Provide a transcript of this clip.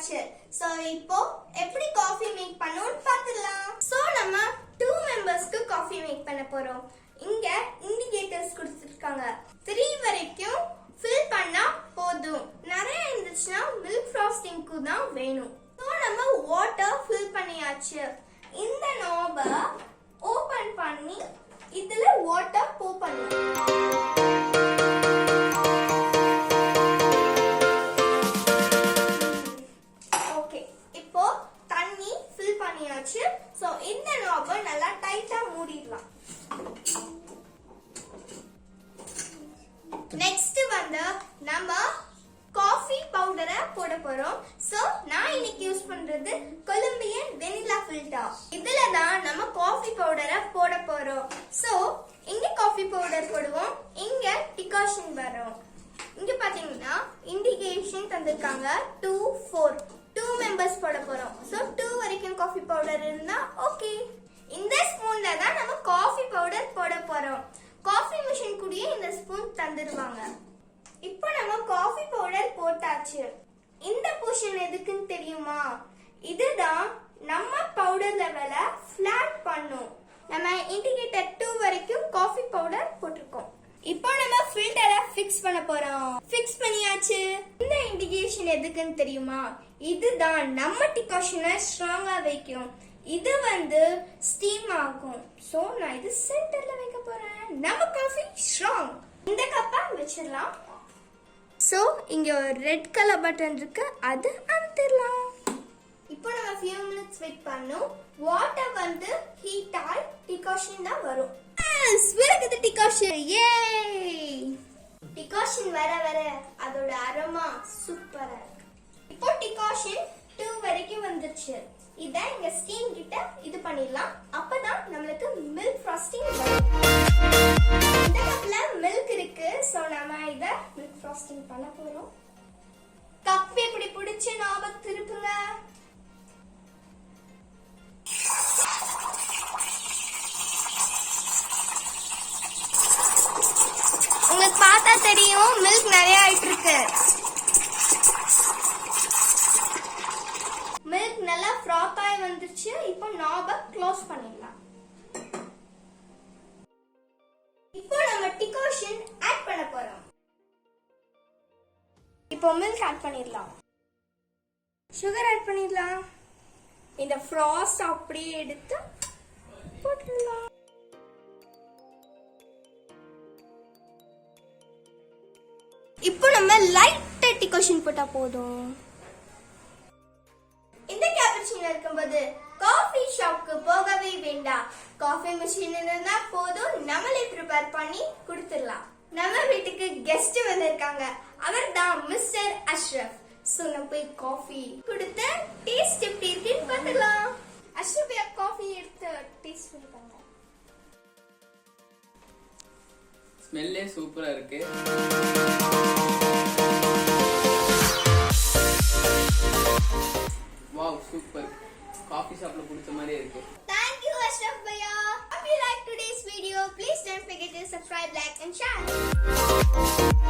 பண்ணியாச்சு. சோ இப்போ எப்படி காஃபி மேக் பண்ணனும்னு பார்க்கலாம். சோ நம்ம 2 மெம்பர்ஸ்க்கு காஃபி மேக் பண்ண போறோம். இங்க இண்டிகேட்டர்ஸ் கொடுத்திருக்காங்க. 3 வரைக்கும் ஃபில் பண்ணா போதும். நிறைய இருந்துச்சுன்னா மில்க் ஃப்ராஸ்டிங்க்கு தான் வேணும். சோ நம்ம வாட்டர் ஃபில் பண்ணியாச்சு. இந்த நாப ஓபன் பண்ணி இதுல வாட்டர் pour பண்ணனும். ஓகே, இப்போ தண்ணி ஃபில் பண்ணியாச்சு. சோ இந்த நாப நல்லா டைட்டா மூடிடலாம். நெக்ஸ்ட் வந்து நம்ம காஃபி பவுடரை போட போறோம். சோ நான் இன்னைக்கு யூஸ் பண்றது கொலம்பியன் வெனிலா ஃபில்டர். இதுல தான் நம்ம காஃபி பவுடரை போட போறோம். சோ இங்க காஃபி பவுடர் போடுவோம், இங்க டிகாஷன் வரும். இங்க பாத்தீங்கன்னா இண்டிகேஷன் தந்திருக்காங்க 2 4 2 மெம்பர்ஸ் போட போறோம். சோ 2 வரைக்கும் காஃபி பவுடர் இருந்தா ஓகே. இந்த ஸ்பூன்ல தான் நம்ம காஃபி பவுடர் போட போறோம். காஃபி மிஷின் கூடயே இந்த ஸ்பூன் தந்துருவாங்க. இப்போ நம்ம காஃபி பவுடர் போட்டாச்சு. இந்த போர்ஷன் எதுக்குன்னு தெரியுமா? இதுதான் நம்ம பவுடர் லெவலை ஃபிளாட் பண்ணும். நம்ம இண்டிகேட்டர் 2 வரைக்கும் காஃபி பவுடர் போட்டிருக்கோம். இப்போ நம்ம ஃபில்டரை ஃபிக்ஸ் பண்ண போறோம். ஃபிக்ஸ் பண்ணியாச்சு. இந்த இண்டிகேஷன் எதுக்குன்னு தெரியுமா? இதுதான் நம்ம டிகாஷனை ஸ்ட்ராங்கா வைக்கும். இது வந்து ஸ்டீம் ஆகும். சோ நான் இது சென்டர்ல வைக்க போறேன். நம்ம காஃபி ஸ்ட்ராங். இந்த கப்பை வச்சிடலாம். சோ இங்க ஒரு ரெட் கலர் பட்டன் இருக்கு, அது அமுத்திடலாம். இப்போ நம்ம few minutes வெயிட் பண்ணனும். வாட்டர் வந்து ஹீட் ஆகி டிகாஷன் தான் வரும். ஸ்வீரகது டிகாஷன். யே! டிகாஷன் வர வர அதோட அரோமா சூப்பரா இருக்கு. இப்போ டிகாஷன் 2 வரைக்கும் வந்துருச்சு. இத இங்க ஸ்டீம் கிட்ட இது பண்ணிடலாம். அப்பதான் நமக்கு மில்க் ஃப்ராஸ்டிங் வரும். இந்த கப்ல மில்க் இருக்கு. சோ நாம இத மில்க் ஃப்ராஸ்டிங் பண்ண போறோம். கப் எப்படி பிடிச்சு நாம திருப்புங்க. உங்களுக்கு பார்த்தா தெரியும் மில்க் நிறைய ஆயிட்டு இருக்கு. மில்க் நல்லா ஃப்ராத் ஆகி வந்துருச்சு. இப்போ நாப க்ளோஸ் பண்ணிடலாம். இப்போ நம்ம டிகாஷன் ஆட் பண்ண போறோம். இப்போ மில்க் ஆட் பண்ணிடலாம். சுகர் ஆட் பண்ணிடலாம். இந்த ஃப்ராஸ்ட் அப்படியே எடுத்து போட்டுடலாம். இப்போ நம்ம லைட்டா டிகாஷன் போட்டா போதும். இந்த கேப்புச்சினோ இருக்கும்போது காஃபி ஷாப்க்கு போகவே வேண்டாம். காஃபி மிஷின் இருந்தா போதும், நம்மளே ப்ரிப்பேர் பண்ணி கொடுத்துடலாம். நம்ம வீட்டுக்கு கெஸ்ட் வந்திருக்காங்க. அவர் தான் மிஸ்டர் அஷ்ரஃப். சோ நம்ம போய் காஃபி கொடுத்து டேஸ்ட் எப்படி இருக்குன்னு பார்க்கலாம். அஷ்ரஃப் காஃபி எடுத்து டேஸ்ட் பண்ணி பாருங்க. ஸ்மெல்லே சூப்பரா இருக்கு. Wow, super. காஃபி ஷாப்ல குடிச்ச மாதிரியே இருக்கு. Thank you Ashraf bhaiya. If you like today's video, please don't forget to subscribe, like and share.